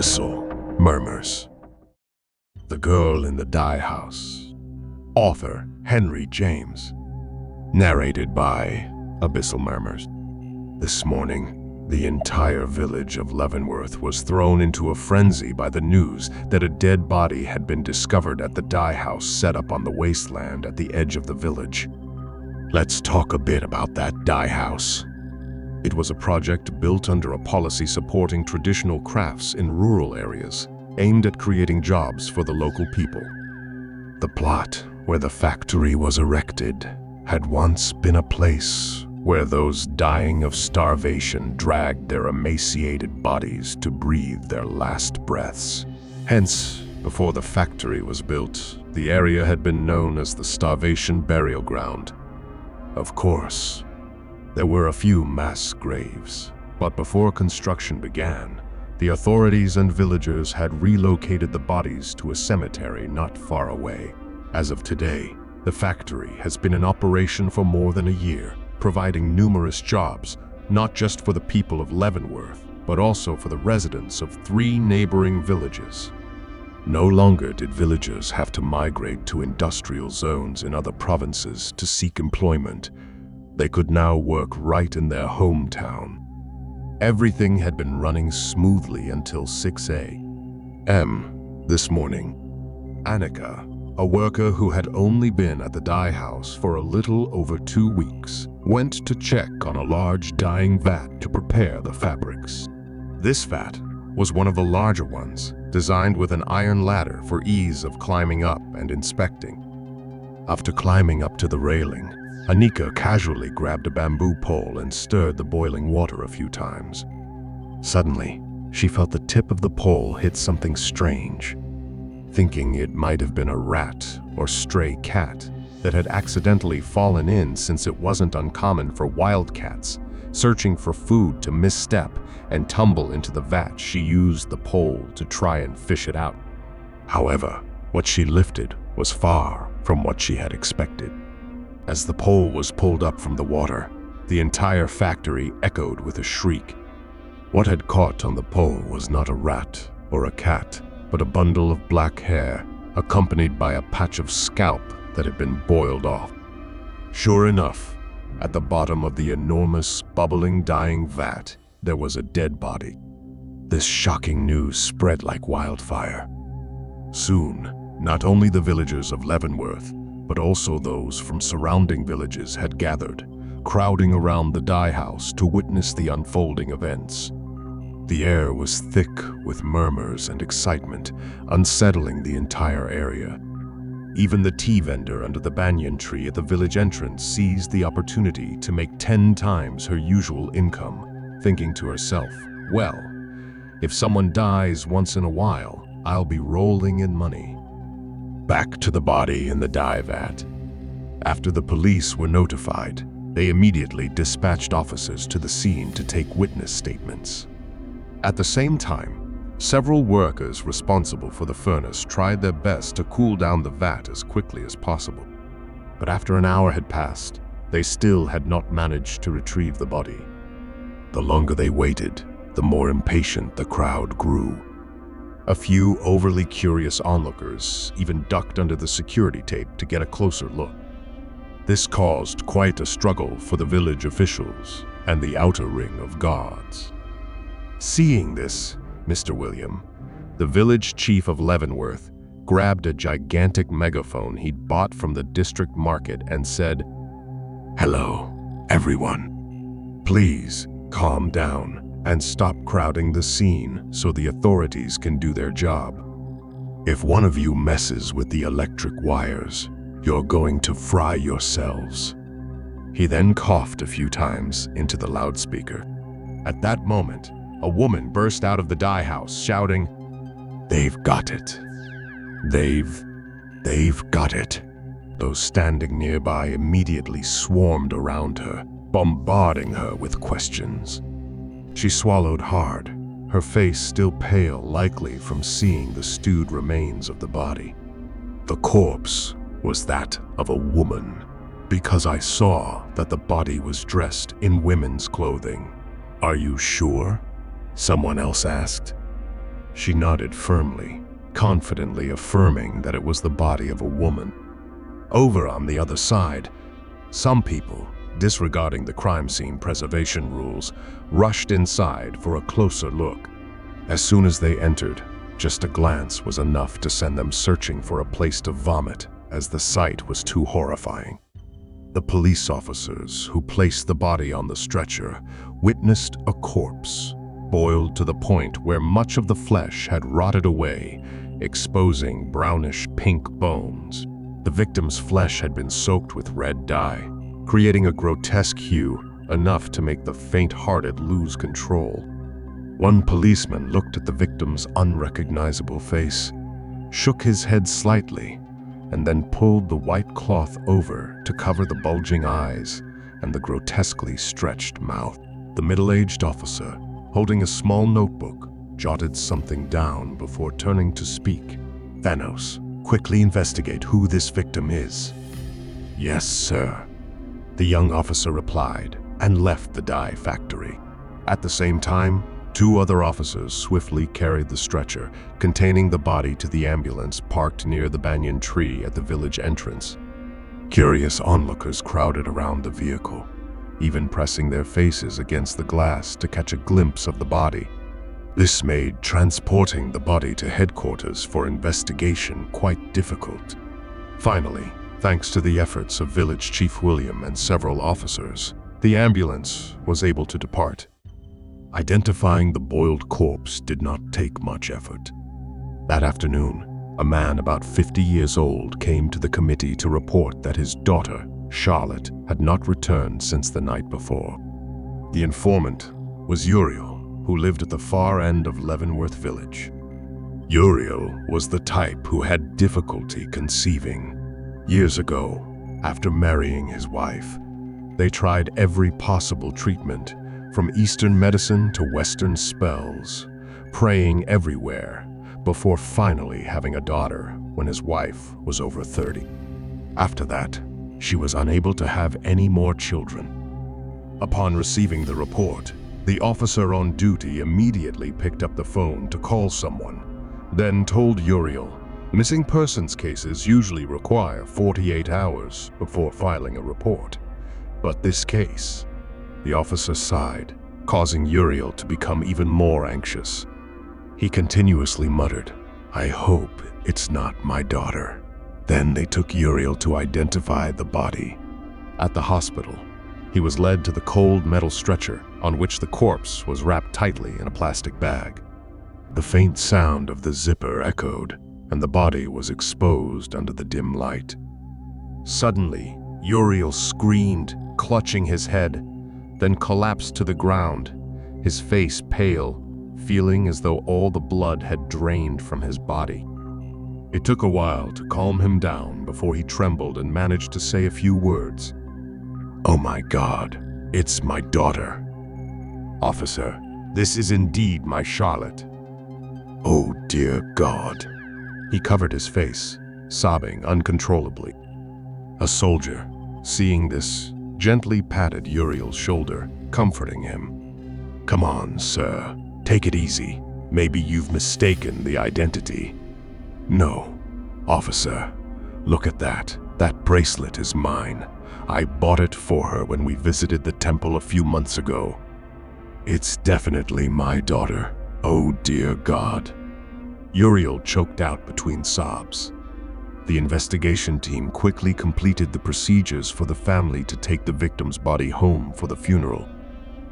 Abyssal, Murmurs. The Girl in the Dye House. Author Henry James. Narrated by Abyssal Murmurs. This morning, the entire village of Leavenworth was thrown into a frenzy by the news that a dead body had been discovered at the dye house set up on the wasteland at the edge of the village. Let's talk a bit about that dye house. It was a project built under a policy supporting traditional crafts in rural areas, aimed at creating jobs for the local people. The plot, where the factory was erected, had once been a place where those dying of starvation dragged their emaciated bodies to breathe their last breaths. Hence, before the factory was built, the area had been known as the Starvation Burial Ground. Of course, there were a few mass graves, but before construction began, the authorities and villagers had relocated the bodies to a cemetery not far away. As of today, the factory has been in operation for more than a year, providing numerous jobs, not just for the people of Leavenworth, but also for the residents of 3 neighboring villages. No longer did villagers have to migrate to industrial zones in other provinces to seek employment. They could now work right in their hometown. Everything had been running smoothly until 6 a.m. this morning. Annika, a worker who had only been at the dye house for a little over 2 weeks, went to check on a large dyeing vat to prepare the fabrics. This vat was one of the larger ones, designed with an iron ladder for ease of climbing up and inspecting. After climbing up to the railing, Annika casually grabbed a bamboo pole and stirred the boiling water a few times. Suddenly, she felt the tip of the pole hit something strange. Thinking it might have been a rat or stray cat that had accidentally fallen in, since it wasn't uncommon for wildcats searching for food to misstep and tumble into the vat, she used the pole to try and fish it out. However, what she lifted was far from what she had expected. As the pole was pulled up from the water, the entire factory echoed with a shriek. What had caught on the pole was not a rat or a cat, but a bundle of black hair, accompanied by a patch of scalp that had been boiled off. Sure enough, at the bottom of the enormous, bubbling, dying vat, there was a dead body. This shocking news spread like wildfire. Soon, not only the villagers of Leavenworth, but also those from surrounding villages had gathered, crowding around the dye house to witness the unfolding events. The air was thick with murmurs and excitement, unsettling the entire area. Even the tea vendor under the banyan tree at the village entrance seized the opportunity to make 10 times her usual income, thinking to herself, well, if someone dies once in a while, I'll be rolling in money. Back to the body in the dye vat. After the police were notified, they immediately dispatched officers to the scene to take witness statements. At the same time, several workers responsible for the furnace tried their best to cool down the vat as quickly as possible. But after an hour had passed, they still had not managed to retrieve the body. The longer they waited, the more impatient the crowd grew. A few overly curious onlookers even ducked under the security tape to get a closer look. This caused quite a struggle for the village officials and the outer ring of guards. Seeing this, Mr. William, the village chief of Leavenworth, grabbed a gigantic megaphone he'd bought from the district market and said, "Hello, everyone. Please calm down and stop crowding the scene so the authorities can do their job. If one of you messes with the electric wires, you're going to fry yourselves." He then coughed a few times into the loudspeaker. At that moment, a woman burst out of the dye house shouting, "They've got it. They've got it." Those standing nearby immediately swarmed around her, bombarding her with questions. She swallowed hard, her face still pale, likely from seeing the stewed remains of the body. "The corpse was that of a woman, because I saw that the body was dressed in women's clothing." "Are you sure?" someone else asked. She nodded firmly, confidently affirming that it was the body of a woman. Over on the other side, some people, disregarding the crime scene preservation rules, rushed inside for a closer look. As soon as they entered, just a glance was enough to send them searching for a place to vomit, as the sight was too horrifying. The police officers who placed the body on the stretcher witnessed a corpse, boiled to the point where much of the flesh had rotted away, exposing brownish pink bones. The victim's flesh had been soaked with red dye, creating a grotesque hue enough to make the faint-hearted lose control. One policeman looked at the victim's unrecognizable face, shook his head slightly, and then pulled the white cloth over to cover the bulging eyes and the grotesquely stretched mouth. The middle-aged officer, holding a small notebook, jotted something down before turning to speak. "Thanos, quickly investigate who this victim is." "Yes, sir," the young officer replied and left the dye factory. At the same time, 2 other officers swiftly carried the stretcher containing the body to the ambulance parked near the banyan tree at the village entrance. Curious onlookers crowded around the vehicle, even pressing their faces against the glass to catch a glimpse of the body. This made transporting the body to headquarters for investigation quite difficult. Finally, thanks to the efforts of Village Chief William and several officers, the ambulance was able to depart. Identifying the boiled corpse did not take much effort. That afternoon, a man about 50 years old came to the committee to report that his daughter, Charlotte, had not returned since the night before. The informant was Uriel, who lived at the far end of Leavenworth village. Uriel was the type who had difficulty conceiving. Years ago, after marrying his wife, they tried every possible treatment, from Eastern medicine to Western spells, praying everywhere, before finally having a daughter when his wife was over 30. After that, she was unable to have any more children. Upon receiving the report, the officer on duty immediately picked up the phone to call someone, then told Uriel, missing persons cases usually require 48 hours before filing a report. But this case, the officer sighed, causing Uriel to become even more anxious. He continuously muttered, "I hope it's not my daughter." Then they took Uriel to identify the body. At the hospital, he was led to the cold metal stretcher on which the corpse was wrapped tightly in a plastic bag. The faint sound of the zipper echoed, and the body was exposed under the dim light. Suddenly, Uriel screamed, clutching his head, then collapsed to the ground, his face pale, feeling as though all the blood had drained from his body. It took a while to calm him down before he trembled and managed to say a few words. "Oh my God, it's my daughter. Officer, this is indeed my Charlotte." "Oh dear God." He covered his face, sobbing uncontrollably. A soldier, seeing this, gently patted Uriel's shoulder, comforting him. "Come on, sir. Take it easy. Maybe you've mistaken the identity." "No, officer. Look at that. That bracelet is mine. I bought it for her when we visited the temple a few months ago. It's definitely my daughter. Oh dear God." Uriel choked out between sobs. The investigation team quickly completed the procedures for the family to take the victim's body home for the funeral.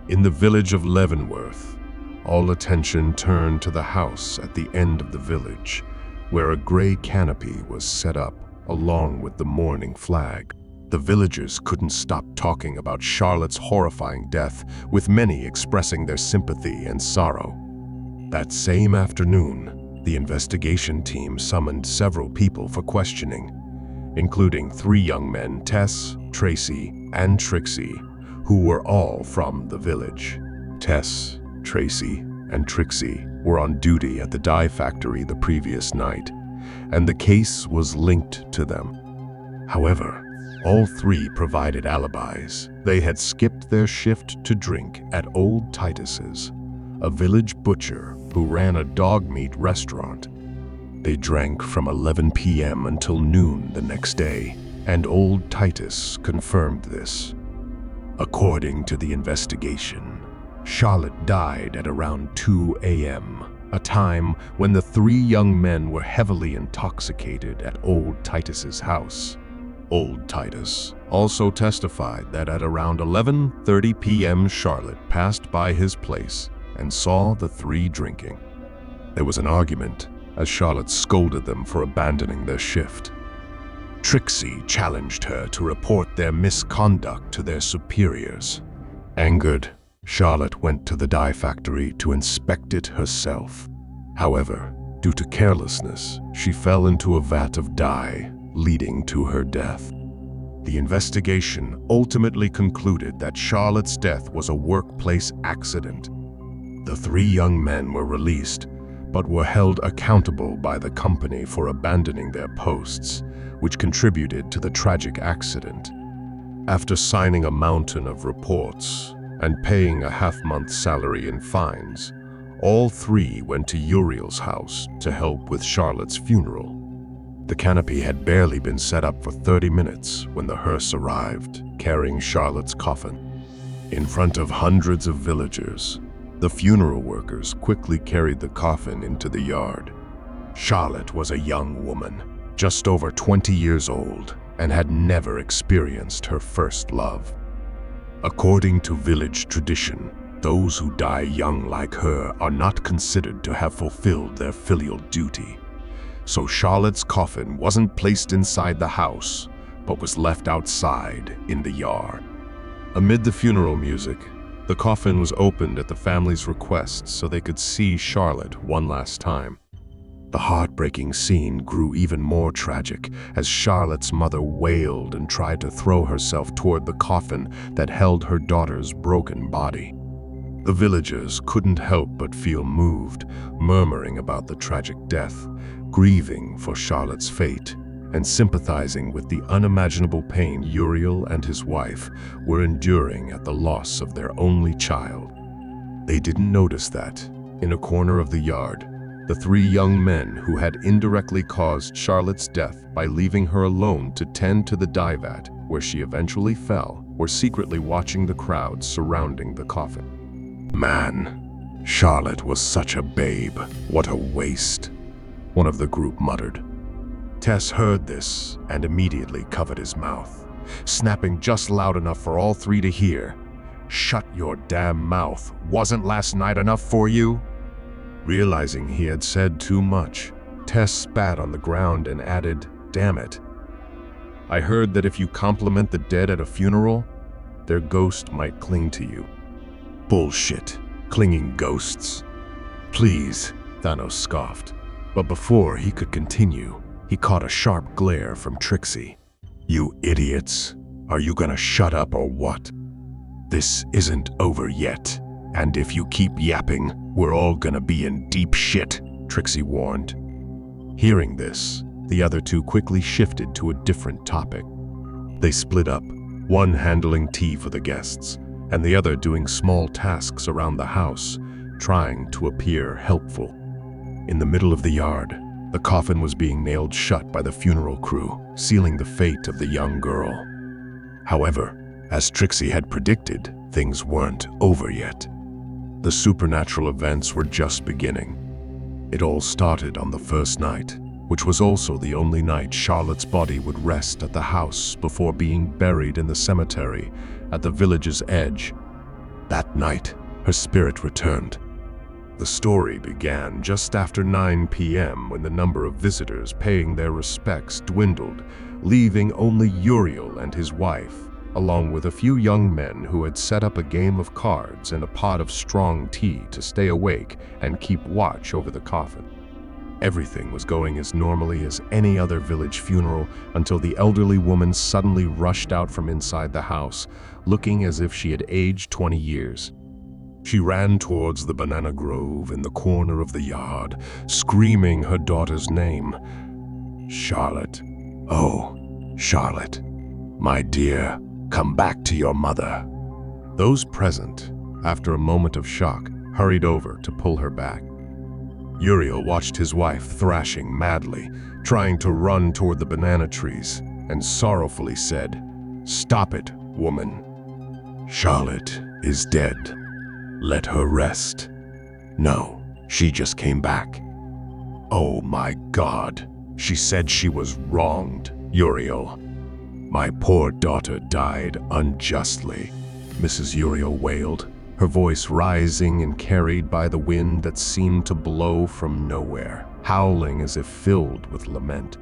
In the village of Leavenworth, all attention turned to the house at the end of the village, where a gray canopy was set up along with the mourning flag. The villagers couldn't stop talking about Charlotte's horrifying death, with many expressing their sympathy and sorrow. That same afternoon, the investigation team summoned several people for questioning, including 3 young men, Tess, Tracy, and Trixie, who were all from the village. Tess, Tracy, and Trixie were on duty at the dye factory the previous night, and the case was linked to them. However, all 3 provided alibis. They had skipped their shift to drink at Old Titus's, a village butcher who ran a dog meat restaurant. They drank from 11 p.m. until noon the next day, and old Titus confirmed this. According to the investigation, Charlotte died at around 2 a.m., a time when the three young men were heavily intoxicated at old Titus's house. Old Titus also testified that at around 11:30 p.m. Charlotte passed by his place and saw the three drinking. There was an argument as Charlotte scolded them for abandoning their shift. Trixie challenged her to report their misconduct to their superiors. Angered, Charlotte went to the dye factory to inspect it herself. However, due to carelessness, she fell into a vat of dye, leading to her death. The investigation ultimately concluded that Charlotte's death was a workplace accident. The three young men were released, but were held accountable by the company for abandoning their posts, which contributed to the tragic accident. After signing a mountain of reports and paying a half-month salary in fines, all three went to Uriel's house to help with Charlotte's funeral. The canopy had barely been set up for 30 minutes when the hearse arrived, carrying Charlotte's coffin. In front of hundreds of villagers, the funeral workers quickly carried the coffin into the yard. Charlotte was a young woman, just over 20 years old, and had never experienced her first love. According to village tradition, those who die young like her are not considered to have fulfilled their filial duty. So Charlotte's coffin wasn't placed inside the house, but was left outside in the yard. Amid the funeral music, the coffin was opened at the family's request so they could see Charlotte one last time. The heartbreaking scene grew even more tragic as Charlotte's mother wailed and tried to throw herself toward the coffin that held her daughter's broken body. The villagers couldn't help but feel moved, murmuring about the tragic death, grieving for Charlotte's fate, and sympathizing with the unimaginable pain Uriel and his wife were enduring at the loss of their only child. They didn't notice that, in a corner of the yard, the three young men who had indirectly caused Charlotte's death by leaving her alone to tend to the dye vat, where she eventually fell, were secretly watching the crowd surrounding the coffin. Man, Charlotte was such a babe. What a waste, one of the group muttered. Tess heard this and immediately covered his mouth, snapping just loud enough for all three to hear. Shut your damn mouth. Wasn't last night enough for you? Realizing he had said too much, Tess spat on the ground and added, "Damn it. I heard that if you compliment the dead at a funeral, their ghost might cling to you." Bullshit. Clinging ghosts. Please, Thanos scoffed. But before he could continue, he caught a sharp glare from Trixie. You idiots. Are you gonna shut up or what? This isn't over yet. And if you keep yapping, we're all gonna be in deep shit, Trixie warned. Hearing this, the other two quickly shifted to a different topic. They split up, one handling tea for the guests, and the other doing small tasks around the house, trying to appear helpful. In the middle of the yard, the coffin was being nailed shut by the funeral crew, sealing the fate of the young girl. However, as Trixie had predicted, things weren't over yet. The supernatural events were just beginning. It all started on the first night, which was also the only night Charlotte's body would rest at the house before being buried in the cemetery at the village's edge. That night, her spirit returned. The story began just after 9 p.m. when the number of visitors paying their respects dwindled, leaving only Uriel and his wife, along with a few young men who had set up a game of cards and a pot of strong tea to stay awake and keep watch over the coffin. Everything was going as normally as any other village funeral until the elderly woman suddenly rushed out from inside the house, looking as if she had aged 20 years. She ran towards the banana grove in the corner of the yard, screaming her daughter's name. Charlotte. Oh, Charlotte. My dear, come back to your mother. Those present, after a moment of shock, hurried over to pull her back. Uriel watched his wife thrashing madly, trying to run toward the banana trees, and sorrowfully said, "Stop it, woman. Charlotte is dead. Let her rest." "No, she just came back." "Oh my God, she said she was wronged, Uriel. My poor daughter died unjustly," Mrs. Uriel wailed, her voice rising and carried by the wind that seemed to blow from nowhere, howling as if filled with lament.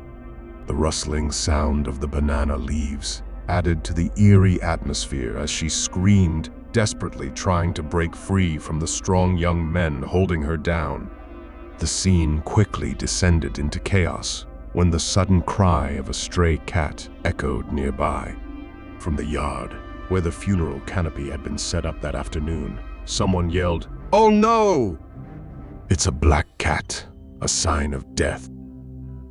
The rustling sound of the banana leaves added to the eerie atmosphere as she screamed, desperately trying to break free from the strong young men holding her down. The scene quickly descended into chaos when the sudden cry of a stray cat echoed nearby. From the yard, where the funeral canopy had been set up that afternoon, someone yelled, "Oh no!" "It's a black cat, a sign of death."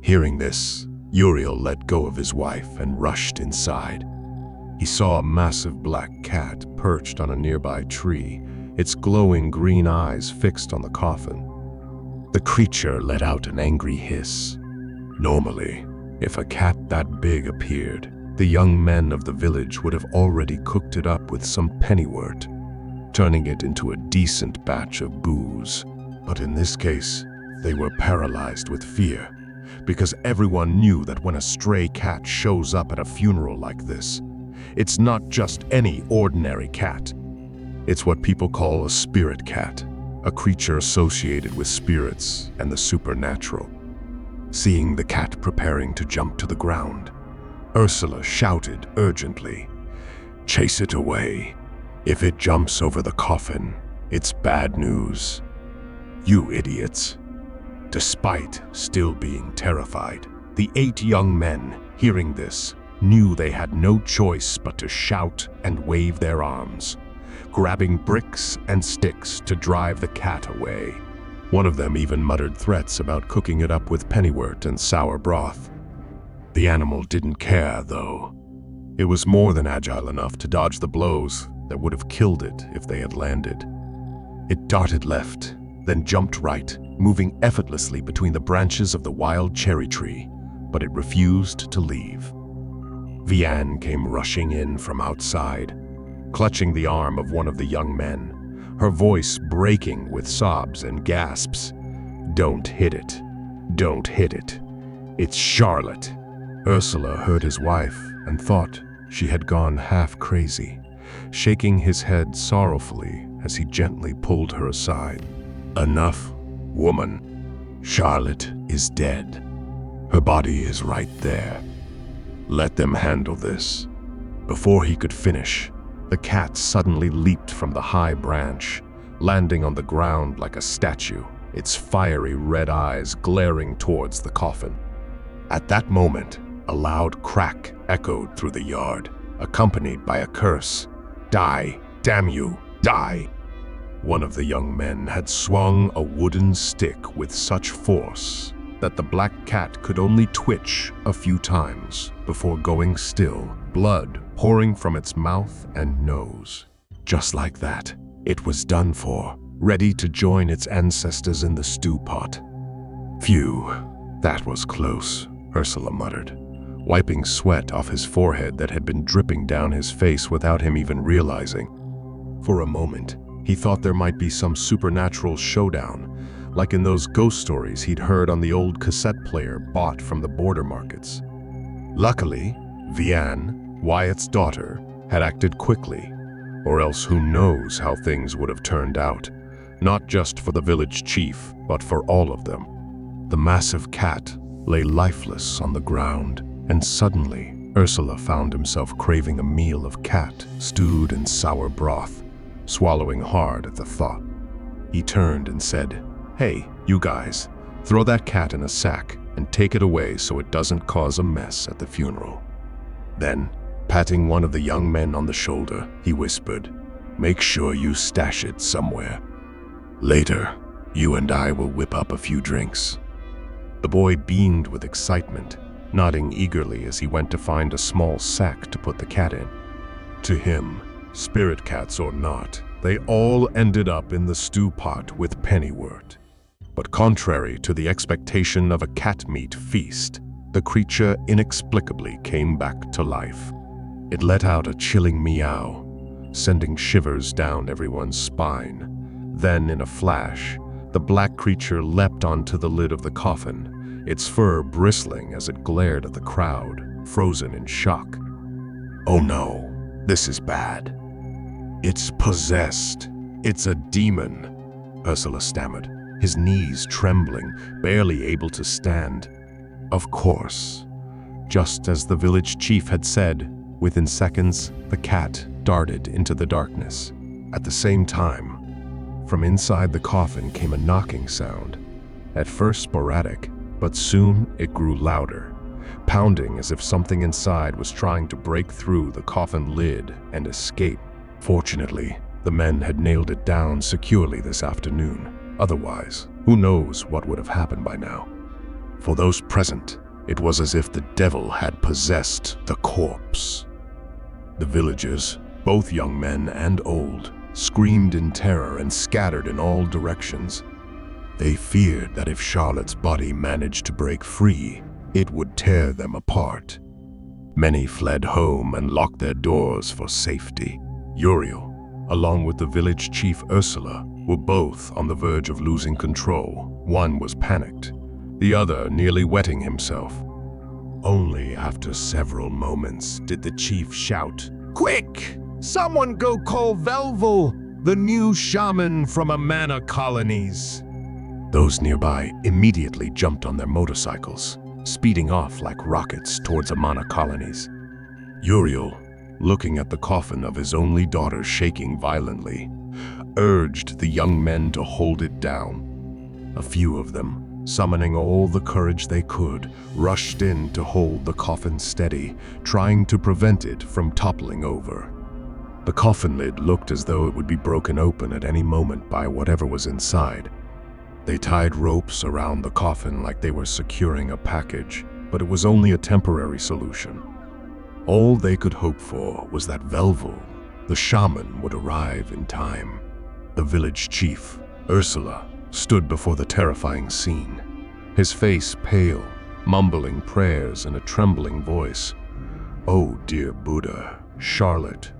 Hearing this, Uriel let go of his wife and rushed inside. He saw a massive black cat perched on a nearby tree, its glowing green eyes fixed on the coffin. The creature let out an angry hiss. Normally, if a cat that big appeared, the young men of the village would have already cooked it up with some pennywort, turning it into a decent batch of booze. But in this case, they were paralyzed with fear, because everyone knew that when a stray cat shows up at a funeral like this, it's not just any ordinary cat. It's what people call a spirit cat, a creature associated with spirits and the supernatural. Seeing the cat preparing to jump to the ground, Ursula shouted urgently, "Chase it away. If it jumps over the coffin, it's bad news." "You idiots." Despite still being terrified, the 8 young men, hearing this, knew they had no choice but to shout and wave their arms, grabbing bricks and sticks to drive the cat away. One of them even muttered threats about cooking it up with pennywort and sour broth. The animal didn't care, though. It was more than agile enough to dodge the blows that would have killed it if they had landed. It darted left, then jumped right, moving effortlessly between the branches of the wild cherry tree, but it refused to leave. Vianne came rushing in from outside, clutching the arm of one of the young men, her voice breaking with sobs and gasps. "Don't hit it. Don't hit it. It's Charlotte." Ursula heard his wife and thought she had gone half crazy, shaking his head sorrowfully as he gently pulled her aside. "Enough, woman. Charlotte is dead. Her body is right there. Let them handle this." Before he could finish, the cat suddenly leaped from the high branch, landing on the ground like a statue, its fiery red eyes glaring towards the coffin. At that moment, a loud crack echoed through the yard, accompanied by a curse. "Die, damn you, die!" One of the young men had swung a wooden stick with such force that the black cat could only twitch a few times before going still, blood pouring from its mouth and nose. Just like that, it was done for, ready to join its ancestors in the stew pot. "Phew, that was close," Ursula muttered, wiping sweat off his forehead that had been dripping down his face without him even realizing. For a moment, he thought there might be some supernatural showdown, like in those ghost stories he'd heard on the old cassette player bought from the border markets. Luckily, Vianne, Wyatt's daughter, had acted quickly, or else who knows how things would have turned out, not just for the village chief, but for all of them. The massive cat lay lifeless on the ground, and suddenly Ursula found himself craving a meal of cat stewed in sour broth, swallowing hard at the thought. He turned and said, "Hey, you guys, throw that cat in a sack and take it away so it doesn't cause a mess at the funeral." Then, patting one of the young men on the shoulder, he whispered, "Make sure you stash it somewhere. Later, you and I will whip up a few drinks." The boy beamed with excitement, nodding eagerly as he went to find a small sack to put the cat in. To him, spirit cats or not, They all ended up in the stew pot with Pennywort. But contrary to the expectation of a cat meat feast, the creature inexplicably came back to life. It let out a chilling meow, sending shivers down everyone's spine. Then, in a flash, the black creature leapt onto the lid of the coffin, its fur bristling as it glared at the crowd, frozen in shock. "Oh no, this is bad. It's possessed. It's a demon," Ursula stammered, his knees trembling, barely able to stand. Of course. Just as the village chief had said, within seconds, the cat darted into the darkness. At the same time, from inside the coffin came a knocking sound. At first sporadic, but soon it grew louder, pounding as if something inside was trying to break through the coffin lid and escape. Fortunately, the men had nailed it down securely this afternoon. Otherwise, who knows what would have happened by now. For those present, it was as if the devil had possessed the corpse. The villagers, both young men and old, screamed in terror and scattered in all directions. They feared that if Charlotte's body managed to break free, it would tear them apart. Many fled home and locked their doors for safety. Uriel, along with the village chief Ursula, were both on the verge of losing control. One was panicked, the other nearly wetting himself. Only after several moments did the chief shout, "Quick! Someone go call Velvel, the new shaman from Amana colonies." Those nearby immediately jumped on their motorcycles, speeding off like rockets towards Amana colonies. Uriel, looking at the coffin of his only daughter shaking violently, urged the young men to hold it down. A few of them, summoning all the courage they could, rushed in to hold the coffin steady, trying to prevent it from toppling over. The coffin lid looked as though it would be broken open at any moment by whatever was inside. They tied ropes around the coffin like they were securing a package, but it was only a temporary solution. All they could hope for was that Velvel, the shaman, would arrive in time. The village chief, Ursula, stood before the terrifying scene, his face pale, mumbling prayers in a trembling voice. "Oh, dear Buddha, Charlotte,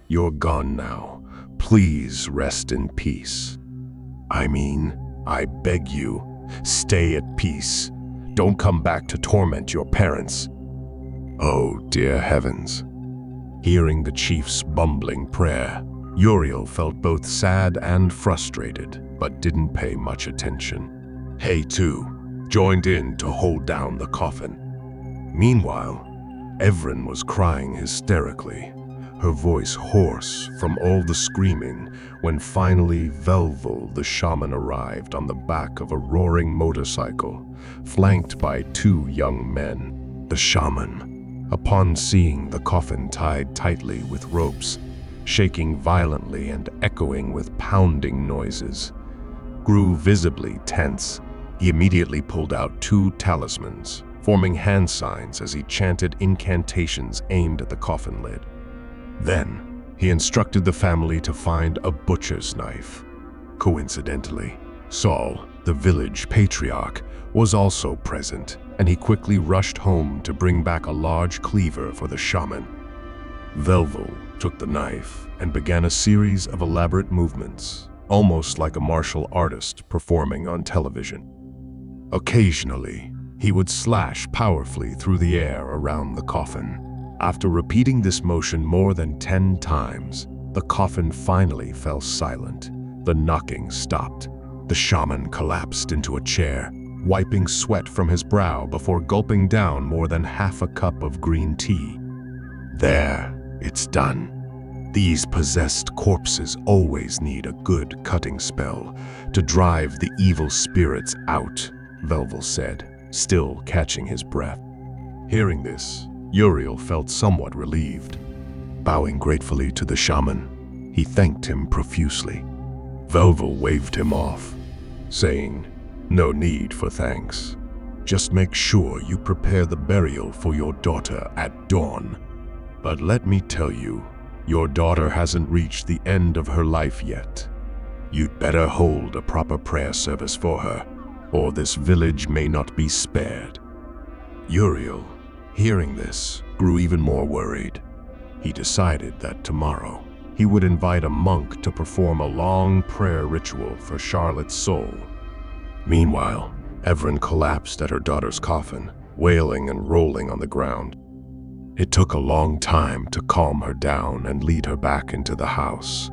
you're gone now. Please rest in peace. I beg you, stay at peace. Don't come back to torment your parents." Oh, dear heavens. Hearing the chief's bumbling prayer, Uriel felt both sad and frustrated, but didn't pay much attention. Hay, too, joined in to hold down the coffin. Meanwhile, Evren was crying hysterically, her voice hoarse from all the screaming, when finally Velvel the shaman arrived on the back of a roaring motorcycle, flanked by two young men. The shaman, upon seeing the coffin tied tightly with ropes, shaking violently and echoing with pounding noises, grew visibly tense. He immediately pulled out two talismans, forming hand signs as he chanted incantations aimed at the coffin lid. Then, he instructed the family to find a butcher's knife. Coincidentally, Saul, the village patriarch, was also present, and he quickly rushed home to bring back a large cleaver for the shaman. Velvel took the knife and began a series of elaborate movements, almost like a martial artist performing on television. Occasionally, he would slash powerfully through the air around the coffin. After repeating this motion more than 10 times, the coffin finally fell silent. The knocking stopped. The shaman collapsed into a chair, wiping sweat from his brow before gulping down more than half a cup of green tea. There, it's done. These possessed corpses always need a good cutting spell to drive the evil spirits out, Velvel said, still catching his breath. Hearing this, Uriel felt somewhat relieved. Bowing gratefully to the shaman, he thanked him profusely. Velvel waved him off, saying, "No need for thanks. Just make sure you prepare the burial for your daughter at dawn. But let me tell you, Your daughter hasn't reached the end of her life yet. You'd better hold a proper prayer service for her, or this village may not be spared." Uriel, hearing this, grew even more worried. He decided that tomorrow he would invite a monk to perform a long prayer ritual for Charlotte's soul. Meanwhile, Evren collapsed at her daughter's coffin, wailing and rolling on the ground. It took a long time to calm her down and lead her back into the house.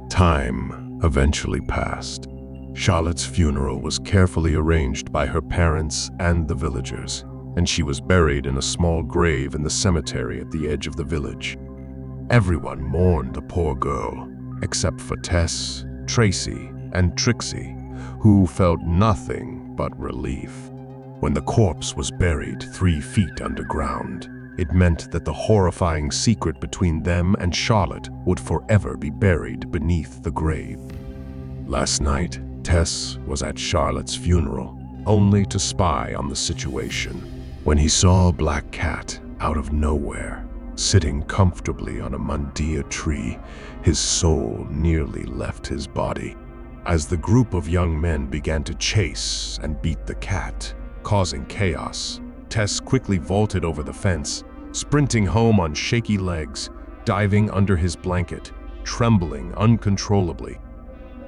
Time eventually passed. Charlotte's funeral was carefully arranged by her parents and the villagers, and she was buried in a small grave in the cemetery at the edge of the village. Everyone mourned the poor girl, except for Tess, Tracy, and Trixie, who felt nothing but relief. When the corpse was buried 3 feet underground, it meant that the horrifying secret between them and Charlotte would forever be buried beneath the grave. Last night, Tess was at Charlotte's funeral, only to spy on the situation. When he saw a black cat out of nowhere, sitting comfortably on a mundia tree, his soul nearly left his body. As the group of young men began to chase and beat the cat, causing chaos, Tess quickly vaulted over the fence, sprinting home on shaky legs, diving under his blanket, trembling uncontrollably.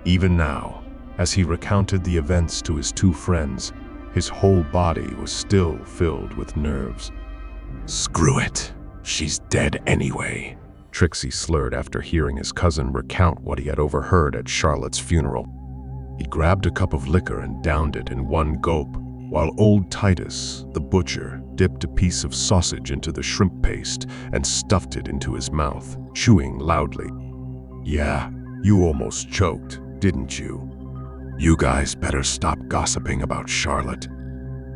Even now, as he recounted the events to his 2 friends, his whole body was still filled with nerves. "Screw it, she's dead anyway," Trixie slurred after hearing his cousin recount what he had overheard at Charlotte's funeral. He grabbed a cup of liquor and downed it in one gulp, while old Titus, the butcher, dipped a piece of sausage into the shrimp paste and stuffed it into his mouth, chewing loudly. "Yeah, you almost choked, didn't you? You guys better stop gossiping about Charlotte.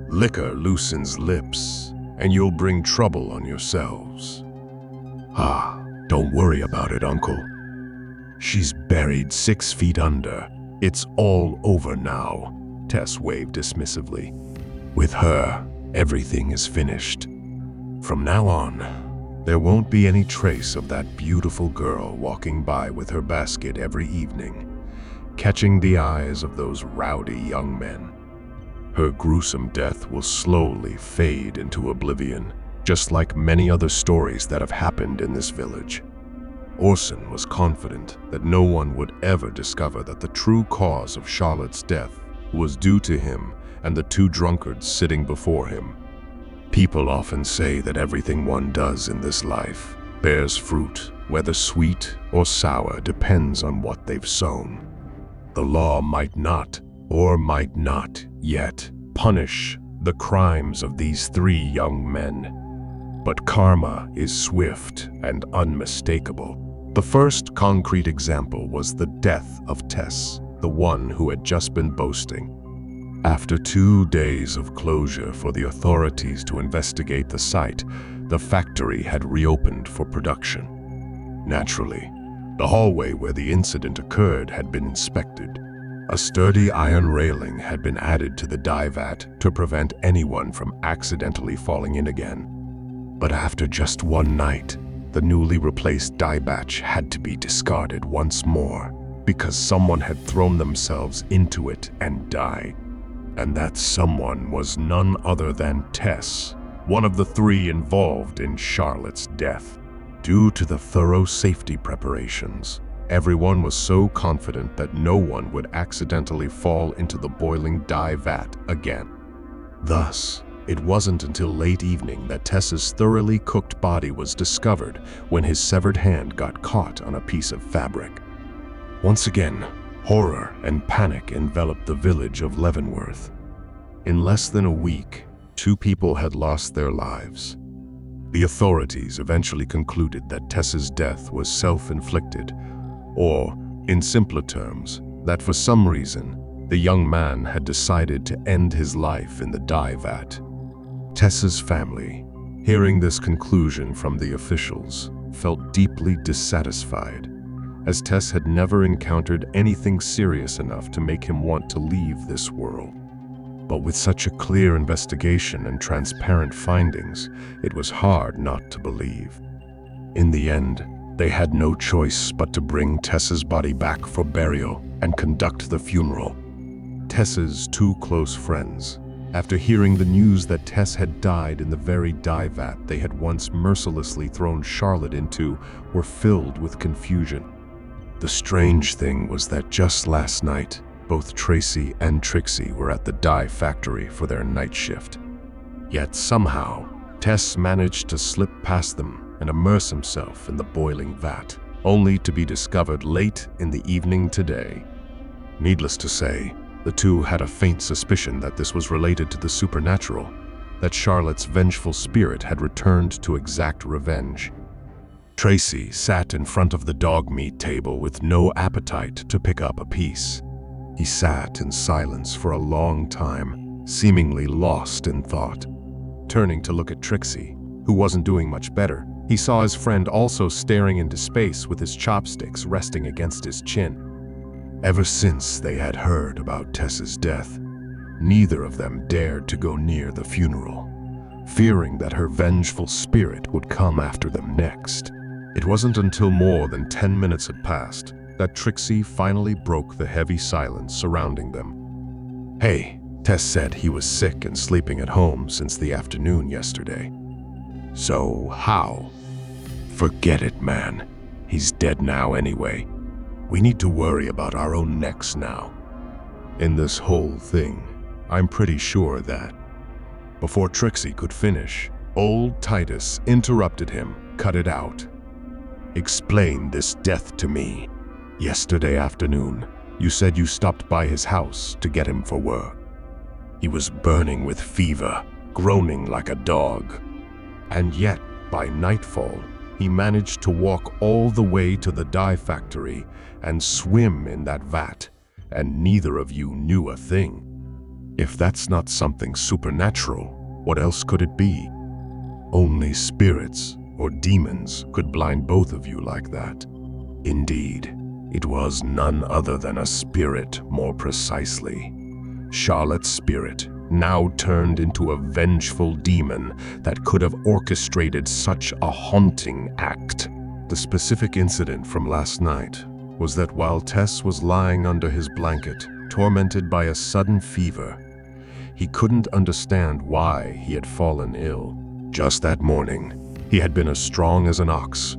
Liquor loosens lips, and you'll bring trouble on yourselves." "Ah, don't worry about it, Uncle. She's buried 6 feet under. It's all over now," Tess waved dismissively. "With her, everything is finished. From now on, there won't be any trace of that beautiful girl walking by with her basket every evening, catching the eyes of those rowdy young men. Her gruesome death will slowly fade into oblivion, just like many other stories that have happened in this village." Orson was confident that no one would ever discover that the true cause of Charlotte's death was due to him and the 2 drunkards sitting before him. People often say that everything one does in this life bears fruit, whether sweet or sour depends on what they've sown. The law might not, or might not yet, punish the crimes of these 3 young men. But karma is swift and unmistakable. The first concrete example was the death of Tess, the one who had just been boasting. After 2 days of closure for the authorities to investigate the site, the factory had reopened for production. Naturally, the hallway where the incident occurred had been inspected. A sturdy iron railing had been added to the dye vat to prevent anyone from accidentally falling in again. But after just 1 night, the newly replaced dye batch had to be discarded once more because someone had thrown themselves into it and died. And that someone was none other than Tess, one of the 3 involved in Charlotte's death. Due to the thorough safety preparations, everyone was so confident that no one would accidentally fall into the boiling dye vat again. Thus, it wasn't until late evening that Tess's thoroughly cooked body was discovered when his severed hand got caught on a piece of fabric. Once again, horror and panic enveloped the village of Leavenworth. In less than a week, 2 people had lost their lives. The authorities eventually concluded that Tess's death was self-inflicted, or, in simpler terms, that for some reason, the young man had decided to end his life in the dye vat. Tess's family, hearing this conclusion from the officials, felt deeply dissatisfied, as Tess had never encountered anything serious enough to make him want to leave this world. But with such a clear investigation and transparent findings, it was hard not to believe. In the end, They had no choice but to bring Tess's body back for burial and conduct the funeral. Tess's two close friends, after hearing the news that Tess had died in the very dye vat they had once mercilessly thrown Charlotte into, were filled with confusion. The strange thing was that just last night, both Tracy and Trixie were at the dye factory for their night shift. Yet somehow, Tess managed to slip past them and immerse himself in the boiling vat, only to be discovered late in the evening today. Needless to say, the two had a faint suspicion that this was related to the supernatural, that Charlotte's vengeful spirit had returned to exact revenge. Tracy sat in front of the dog meat table with no appetite to pick up a piece. He sat in silence for a long time, seemingly lost in thought. Turning to look at Trixie, who wasn't doing much better, he saw his friend also staring into space with his chopsticks resting against his chin. Ever since they had heard about Tess's death, neither of them dared to go near the funeral, fearing that her vengeful spirit would come after them next. It wasn't until more than 10 minutes had passed that Trixie finally broke the heavy silence surrounding them. "Hey," Tess said he was sick and sleeping at home since the afternoon yesterday. "So how?" "Forget it, man. He's dead now anyway. We need to worry about our own necks now. In this whole thing, I'm pretty sure that..." Before Trixie could finish, old Titus interrupted him, cut it out. "Explain this death to me. Yesterday afternoon, you said you stopped by his house to get him for work. He was burning with fever, groaning like a dog. And yet, by nightfall, he managed to walk all the way to the dye factory and swim in that vat, and neither of you knew a thing. If that's not something supernatural, what else could it be? Only spirits or demons could blind both of you like that." Indeed, it was none other than a spirit, more precisely. Charlotte's spirit, now turned into a vengeful demon that could have orchestrated such a haunting act. The specific incident from last night was that while Tess was lying under his blanket, tormented by a sudden fever, he couldn't understand why he had fallen ill. Just that morning, he had been as strong as an ox,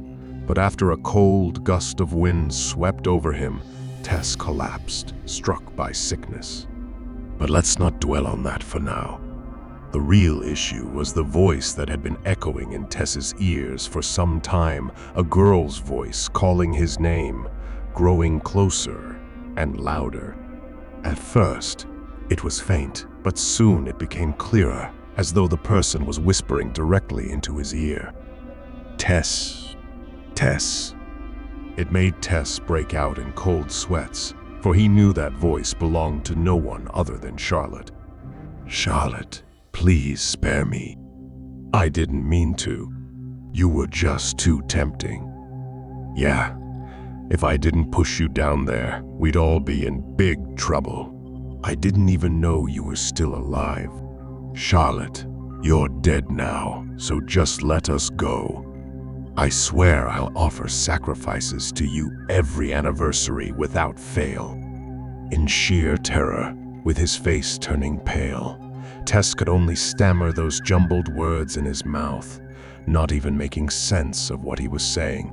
but after a cold gust of wind swept over him, Tess collapsed, struck by sickness. But let's not dwell on that for now. The real issue was the voice that had been echoing in Tess's ears for some time, a girl's voice calling his name, growing closer and louder. At first, it was faint, but soon it became clearer, as though the person was whispering directly into his ear. "Tess, Tess." It made Tess break out in cold sweats, for he knew that voice belonged to no one other than Charlotte. "Charlotte, please spare me. I didn't mean to. You were just too tempting. Yeah, if I didn't push you down there, we'd all be in big trouble. I didn't even know you were still alive. Charlotte, you're dead now, so just let us go. I swear I'll offer sacrifices to you every anniversary without fail." In sheer terror, with his face turning pale, Tess could only stammer those jumbled words in his mouth, not even making sense of what he was saying.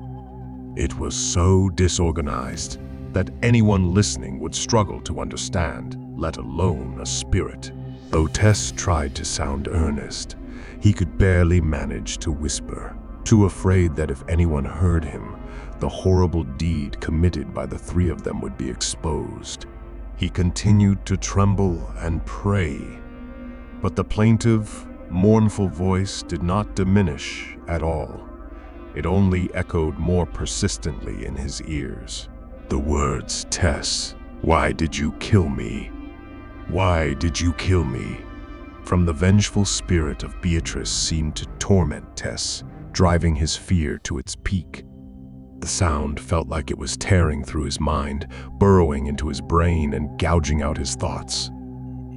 It was so disorganized that anyone listening would struggle to understand, let alone a spirit. Though Tess tried to sound earnest, he could barely manage to whisper, too afraid that if anyone heard him, the horrible deed committed by the three of them would be exposed. He continued to tremble and pray, but the plaintive, mournful voice did not diminish at all. It only echoed more persistently in his ears. The words, "Tess, why did you kill me? Why did you kill me?" From the vengeful spirit of Beatrice seemed to torment Tess, driving his fear to its peak. The sound felt like it was tearing through his mind, burrowing into his brain and gouging out his thoughts.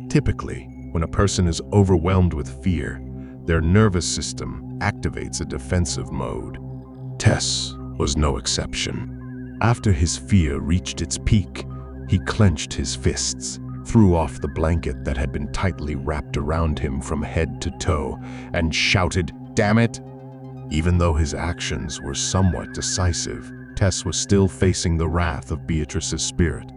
Typically, when a person is overwhelmed with fear, their nervous system activates a defensive mode. Tess, was no exception. After his fear reached its peak, he clenched his fists, threw off the blanket that had been tightly wrapped around him from head to toe, and shouted, "Damn it!" Even though his actions were somewhat decisive, Tess was still facing the wrath of Beatrice's spirit.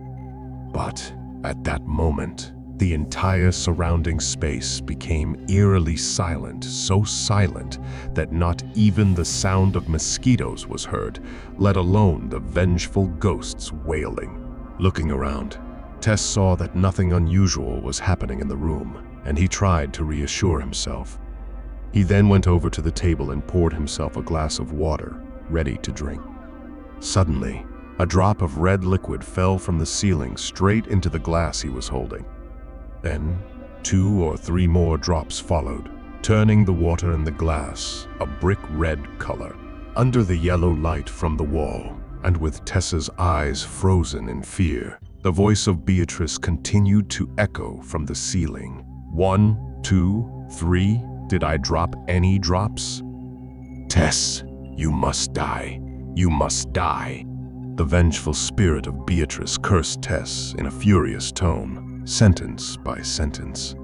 But at that moment, the entire surrounding space became eerily silent, so silent that not even the sound of mosquitoes was heard, let alone the vengeful ghosts wailing. Looking around, Tess saw that nothing unusual was happening in the room, and he tried to reassure himself. He then went over to the table and poured himself a glass of water, ready to drink. Suddenly, a drop of red liquid fell from the ceiling straight into the glass he was holding. Then, 2 or 3 more drops followed, turning the water in the glass a brick red color. Under the yellow light from the wall, and with Tessa's eyes frozen in fear, the voice of Beatrice continued to echo from the ceiling. 1, 2, 3, did I drop any drops? Tess, you must die. You must die. The vengeful spirit of Beatrice cursed Tess in a furious tone, sentence by sentence.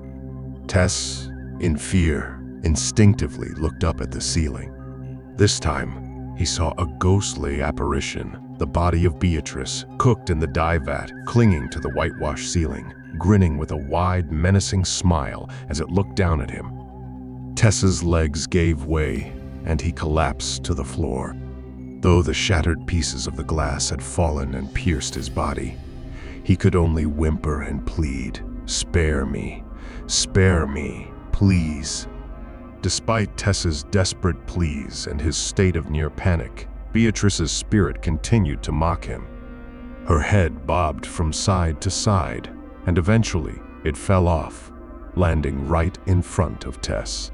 Tess, in fear, instinctively looked up at the ceiling. This time, he saw a ghostly apparition, the body of Beatrice, cooked in the dye vat, clinging to the whitewashed ceiling, grinning with a wide, menacing smile as it looked down at him. Tess's legs gave way, and he collapsed to the floor. Though the shattered pieces of the glass had fallen and pierced his body, he could only whimper and plead, spare me, please." Despite Tess's desperate pleas and his state of near panic, Beatrice's spirit continued to mock him. Her head bobbed from side to side, and eventually it fell off, landing right in front of Tess.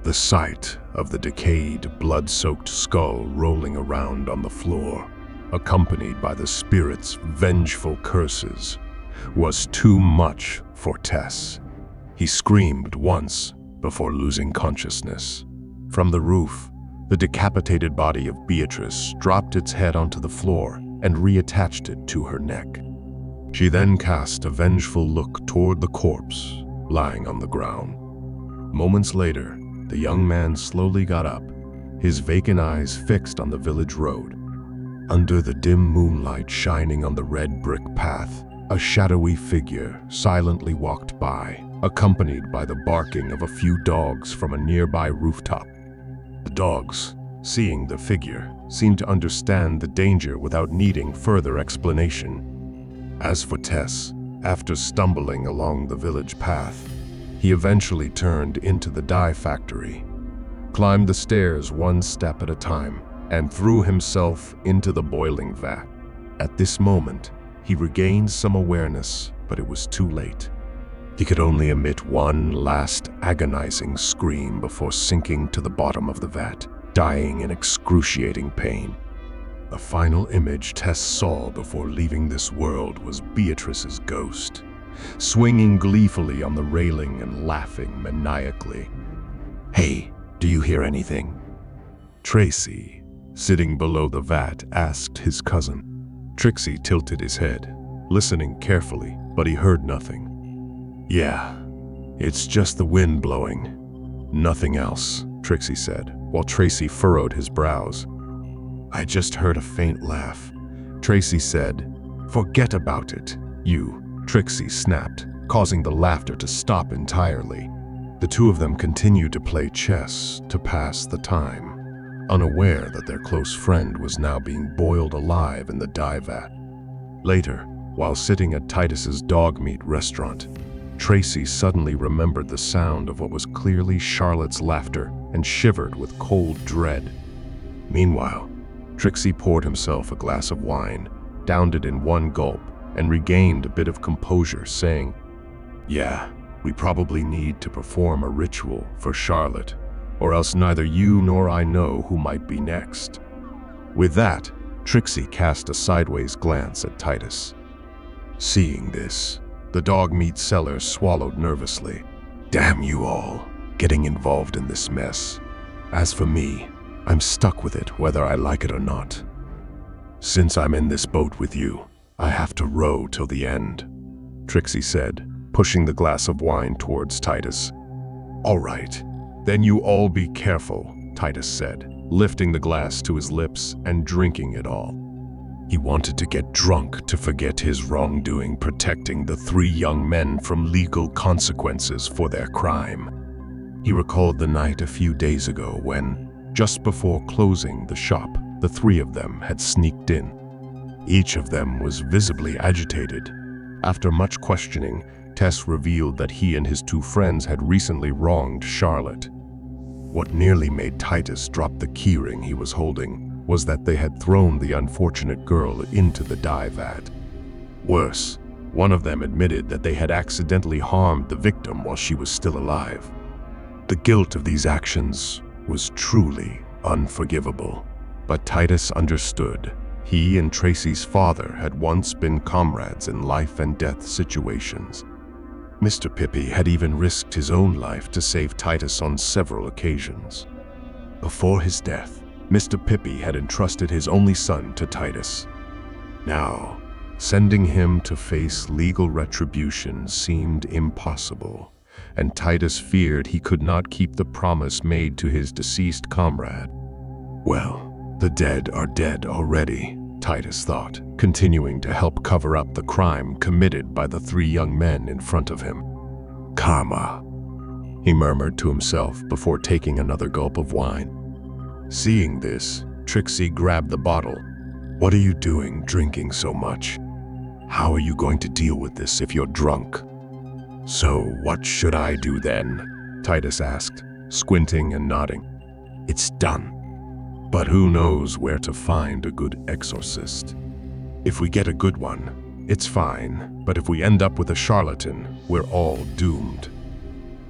The sight of the decayed, blood-soaked skull rolling around on the floor, accompanied by the spirit's vengeful curses, was too much for Tess. He screamed once before losing consciousness. From the roof, the decapitated body of Beatrice dropped its head onto the floor and reattached it to her neck. She then cast a vengeful look toward the corpse lying on the ground. Moments later, the young man slowly got up, his vacant eyes fixed on the village road. Under the dim moonlight shining on the red brick path, a shadowy figure silently walked by, accompanied by the barking of a few dogs from a nearby rooftop. The dogs, seeing the figure, seemed to understand the danger without needing further explanation. As for Tess, after stumbling along the village path, he eventually turned into the dye factory, climbed the stairs one step at a time, and threw himself into the boiling vat. At this moment, he regained some awareness, but it was too late. He could only emit one last agonizing scream before sinking to the bottom of the vat, dying in excruciating pain. The final image Tess saw before leaving this world was Beatrice's ghost, swinging gleefully on the railing and laughing maniacally. "Hey, do you hear anything?" Tracy, sitting below the vat, asked his cousin. Trixie tilted his head, listening carefully, but he heard nothing. "Yeah, it's just the wind blowing. Nothing else," Trixie said, while Tracy furrowed his brows. "I just heard a faint laugh." Tracy said, "Forget about it, you," Trixie snapped, causing the laughter to stop entirely. The two of them continued to play chess to pass the time, unaware that their close friend was now being boiled alive in the dye vat. Later, while sitting at Titus's dog meat restaurant, Tracy suddenly remembered the sound of what was clearly Charlotte's laughter and shivered with cold dread. Meanwhile, Trixie poured himself a glass of wine, downed it in one gulp, and regained a bit of composure, saying, "Yeah, we probably need to perform a ritual for Charlotte, or else neither you nor I know who might be next." With that, Trixie cast a sideways glance at Titus. Seeing this, the dog meat seller swallowed nervously. "Damn you all, getting involved in this mess. As for me, I'm stuck with it whether I like it or not. Since I'm in this boat with you, I have to row till the end, Trixie said, pushing the glass of wine towards Titus. All right, then you all be careful, Titus said, lifting the glass to his lips and drinking it all. He wanted to get drunk to forget his wrongdoing protecting the 3 young men from legal consequences for their crime. He recalled the night a few days ago when, just before closing the shop, the 3 of them had sneaked in. Each of them was visibly agitated. After much questioning, Tess revealed that he and his 2 friends had recently wronged Charlotte. What nearly made Titus drop the keyring he was holding was that they had thrown the unfortunate girl into the dye vat. Worse, one of them admitted that they had accidentally harmed the victim while she was still alive. The guilt of these actions was truly unforgivable, but Titus understood. He and Tracy's father had once been comrades in life and death situations. Mr. Pippi had even risked his own life to save Titus on several occasions. Before his death, Mr. Pippi had entrusted his only son to Titus. Now, sending him to face legal retribution seemed impossible, and Titus feared he could not keep the promise made to his deceased comrade. Well, the dead are dead already, Titus thought, continuing to help cover up the crime committed by the 3 young men in front of him. Karma, he murmured to himself before taking another gulp of wine. Seeing this, Trixie grabbed the bottle. What are you doing drinking so much? How are you going to deal with this if you're drunk? So what should I do then? Titus asked, squinting and nodding. It's done. But who knows where to find a good exorcist? If we get a good one, it's fine, but if we end up with a charlatan, we're all doomed.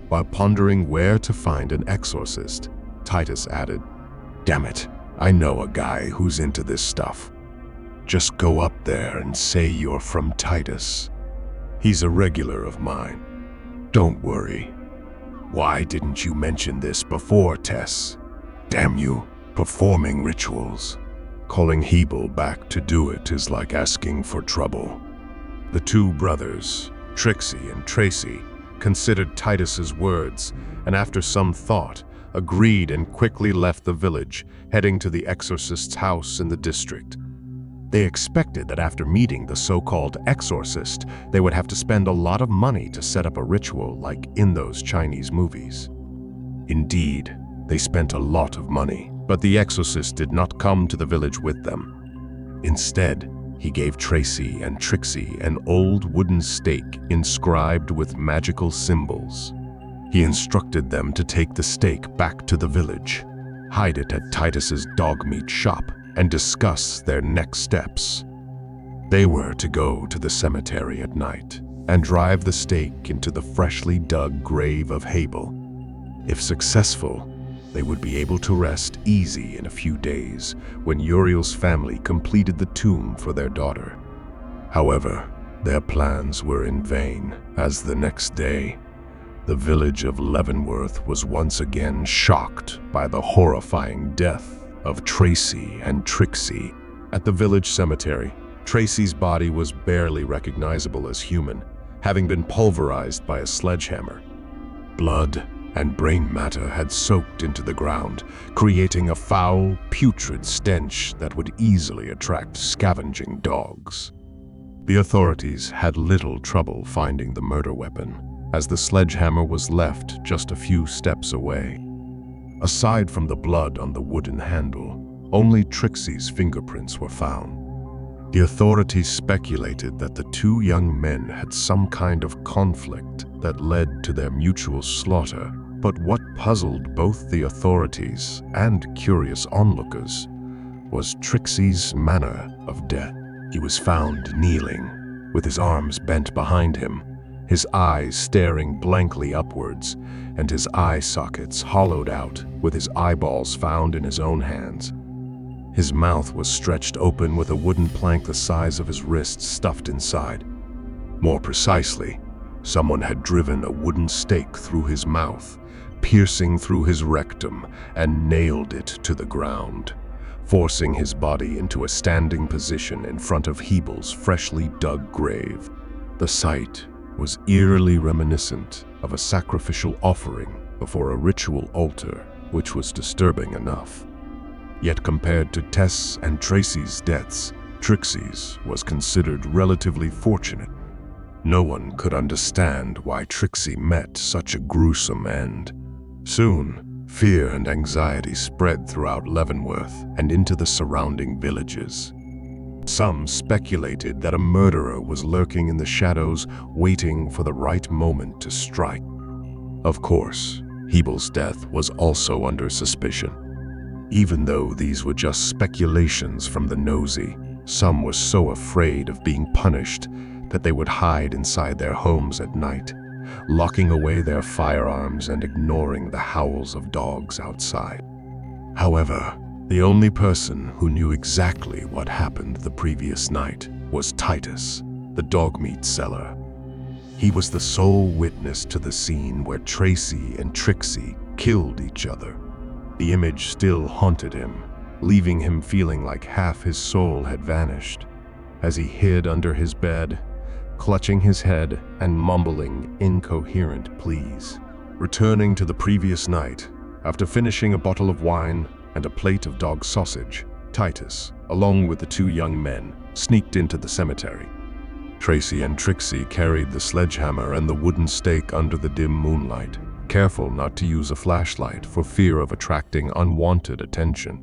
While pondering where to find an exorcist, Titus added, Damn it, I know a guy who's into this stuff. Just go up there and say you're from Titus. He's a regular of mine. Don't worry. Why didn't you mention this before, Tess? Damn you, performing rituals. Calling Hebel back to do it is like asking for trouble. The 2 brothers, Trixie and Tracy, considered Titus's words, and after some thought, agreed and quickly left the village, heading to the exorcist's house in the district. They expected that after meeting the so-called exorcist, they would have to spend a lot of money to set up a ritual like in those Chinese movies. Indeed, they spent a lot of money, but the exorcist did not come to the village with them. Instead, he gave Tracy and Trixie an old wooden stake inscribed with magical symbols. He instructed them to take the stake back to the village, hide it at Titus's dog meat shop, and discuss their next steps. They were to go to the cemetery at night and drive the stake into the freshly dug grave of Hebel. If successful, they would be able to rest easy in a few days when Uriel's family completed the tomb for their daughter. However, their plans were in vain, as the next day, the village of Leavenworth was once again shocked by the horrifying death of Tracy and Trixie. At the village cemetery, Tracy's body was barely recognizable as human, having been pulverized by a sledgehammer. Blood and brain matter had soaked into the ground, creating a foul, putrid stench that would easily attract scavenging dogs. The authorities had little trouble finding the murder weapon, as the sledgehammer was left just a few steps away. Aside from the blood on the wooden handle, only Trixie's fingerprints were found. The authorities speculated that the 2 young men had some kind of conflict that led to their mutual slaughter, but what puzzled both the authorities and curious onlookers was Trixie's manner of death. He was found kneeling, with his arms bent behind him, his eyes staring blankly upwards, and his eye sockets hollowed out with his eyeballs found in his own hands. His mouth was stretched open with a wooden plank the size of his wrist stuffed inside. More precisely, someone had driven a wooden stake through his mouth, piercing through his rectum and nailed it to the ground, forcing his body into a standing position in front of Hebel's freshly dug grave. The sight was eerily reminiscent of a sacrificial offering before a ritual altar, which was disturbing enough. Yet compared to Tess and Tracy's deaths, Trixie's was considered relatively fortunate. No one could understand why Trixie met such a gruesome end. Soon, fear and anxiety spread throughout Leavenworth and into the surrounding villages. Some speculated that a murderer was lurking in the shadows, waiting for the right moment to strike. Of course, Hebel's death was also under suspicion. Even though these were just speculations from the nosy, some were so afraid of being punished that they would hide inside their homes at night, locking away their firearms and ignoring the howls of dogs outside. However, the only person who knew exactly what happened the previous night was Titus, the dog meat seller. He was the sole witness to the scene where Tracy and Trixie killed each other. The image still haunted him, leaving him feeling like half his soul had vanished. As he hid under his bed, clutching his head and mumbling incoherent pleas. Returning to the previous night, after finishing a bottle of wine and a plate of dog sausage, Titus, along with the two young men, sneaked into the cemetery. Tracy and Trixie carried the sledgehammer and the wooden stake under the dim moonlight, careful not to use a flashlight for fear of attracting unwanted attention.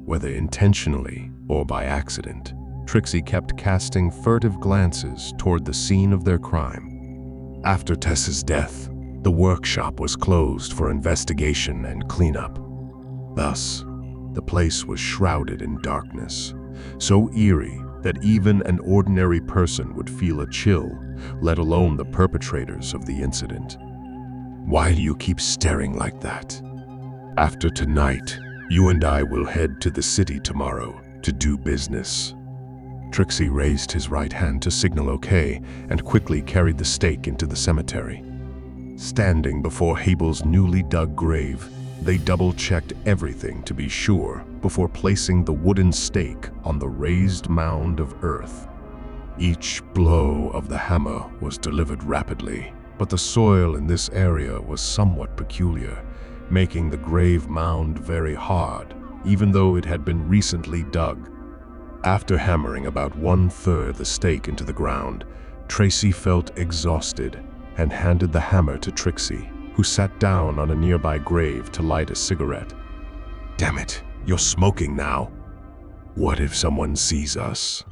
Whether intentionally or by accident, Trixie kept casting furtive glances toward the scene of their crime. After Tess's death, the workshop was closed for investigation and cleanup. Thus, the place was shrouded in darkness, so eerie that even an ordinary person would feel a chill, let alone the perpetrators of the incident. Why do you keep staring like that? After tonight, you and I will head to the city tomorrow to do business. Trixie raised his right hand to signal okay and quickly carried the stake into the cemetery. Standing before Hebel's newly dug grave, they double-checked everything to be sure before placing the wooden stake on the raised mound of earth. Each blow of the hammer was delivered rapidly, but the soil in this area was somewhat peculiar, making the grave mound very hard, even though it had been recently dug. After hammering about 1/3 the stake into the ground, Tracy felt exhausted and handed the hammer to Trixie, who sat down on a nearby grave to light a cigarette. "Damn it, you're smoking now." "What if someone sees us?"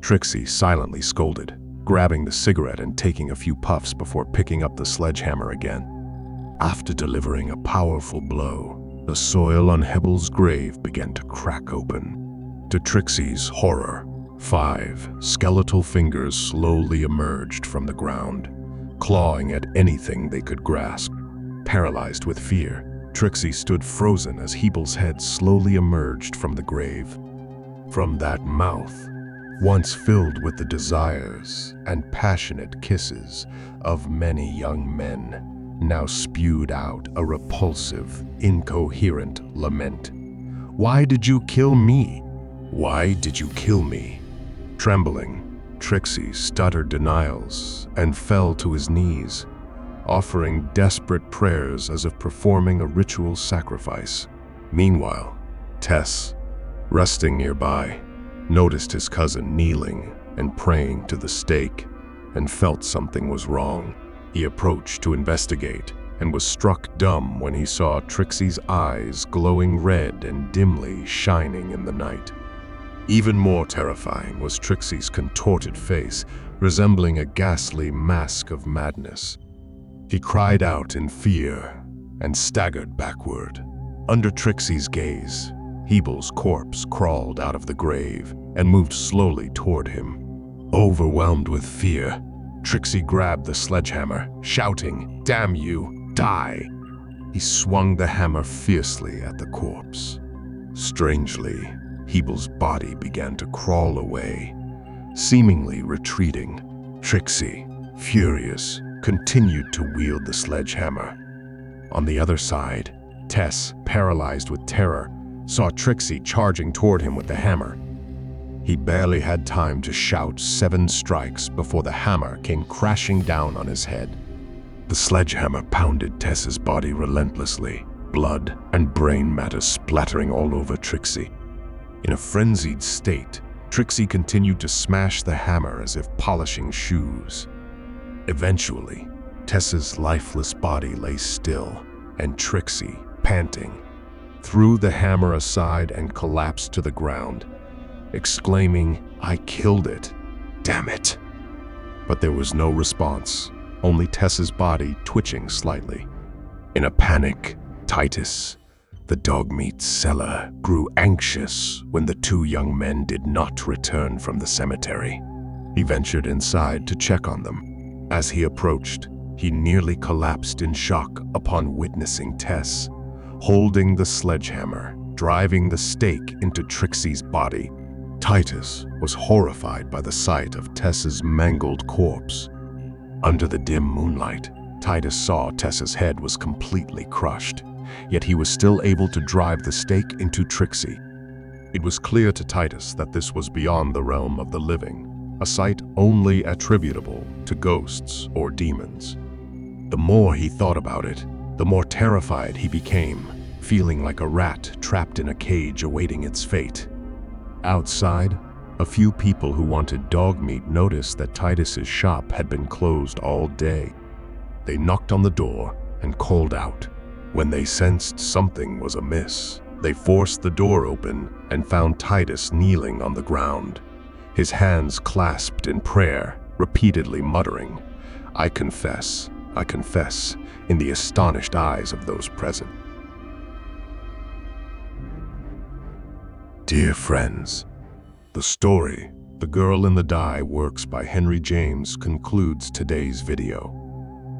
Trixie silently scolded, grabbing the cigarette and taking a few puffs before picking up the sledgehammer again. After delivering a powerful blow, the soil on Hebel's grave began to crack open. To Trixie's horror, 5 skeletal fingers slowly emerged from the ground, clawing at anything they could grasp. Paralyzed with fear, Trixie stood frozen as Hebel's head slowly emerged from the grave. From that mouth, once filled with the desires and passionate kisses of many young men, now spewed out a repulsive, incoherent lament. "Why did you kill me? Why did you kill me?" Trembling, Trixie stuttered denials and fell to his knees, offering desperate prayers as if performing a ritual sacrifice. Meanwhile, Tess, resting nearby, noticed his cousin kneeling and praying to the stake and felt something was wrong. He approached to investigate and was struck dumb when he saw Trixie's eyes glowing red and dimly shining in the night. Even more terrifying was Trixie's contorted face, resembling a ghastly mask of madness. He cried out in fear and staggered backward. Under Trixie's gaze, Hebel's corpse crawled out of the grave and moved slowly toward him. Overwhelmed with fear, Trixie grabbed the sledgehammer, shouting, "Damn you, die!" He swung the hammer fiercely at the corpse. Strangely, Hebel's body began to crawl away, seemingly retreating. Trixie, furious, continued to wield the sledgehammer. On the other side, Tess, paralyzed with terror, saw Trixie charging toward him with the hammer. He barely had time to shout 7 strikes before the hammer came crashing down on his head. The sledgehammer pounded Tess's body relentlessly, blood and brain matter splattering all over Trixie. In a frenzied state, Trixie continued to smash the hammer as if polishing shoes. Eventually, Tess's lifeless body lay still, and Trixie, panting, threw the hammer aside and collapsed to the ground, exclaiming, "I killed it! Damn it!" But there was no response, only Tess's body twitching slightly. In a panic, Titus, the dog-meat seller, grew anxious when the 2 young men did not return from the cemetery. He ventured inside to check on them. As he approached, he nearly collapsed in shock upon witnessing Tess, holding the sledgehammer, driving the stake into Trixie's body. Titus was horrified by the sight of Tess's mangled corpse. Under the dim moonlight, Titus saw Tess's head was completely crushed, yet he was still able to drive the stake into Trixie. It was clear to Titus that this was beyond the realm of the living, a sight only attributable to ghosts or demons. The more he thought about it, the more terrified he became, feeling like a rat trapped in a cage awaiting its fate. Outside, a few people who wanted dog meat noticed that Titus's shop had been closed all day. They knocked on the door and called out. When they sensed something was amiss, they forced the door open and found Titus kneeling on the ground, his hands clasped in prayer, repeatedly muttering, I confess," in the astonished eyes of those present. Dear friends, the story, The Girl in the Dye Works by Henry James concludes today's video.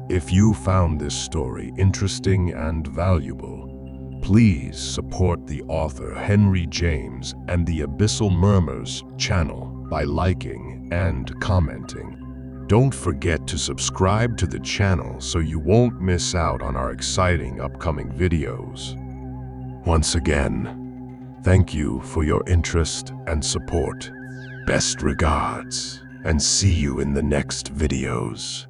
If you found this story interesting and valuable, please support the author Henry James and the Abyssal Murmurs channel by liking and commenting. Don't forget to subscribe to the channel so you won't miss out on our exciting upcoming videos. Once again, thank you for your interest and support. Best regards, and see you in the next videos.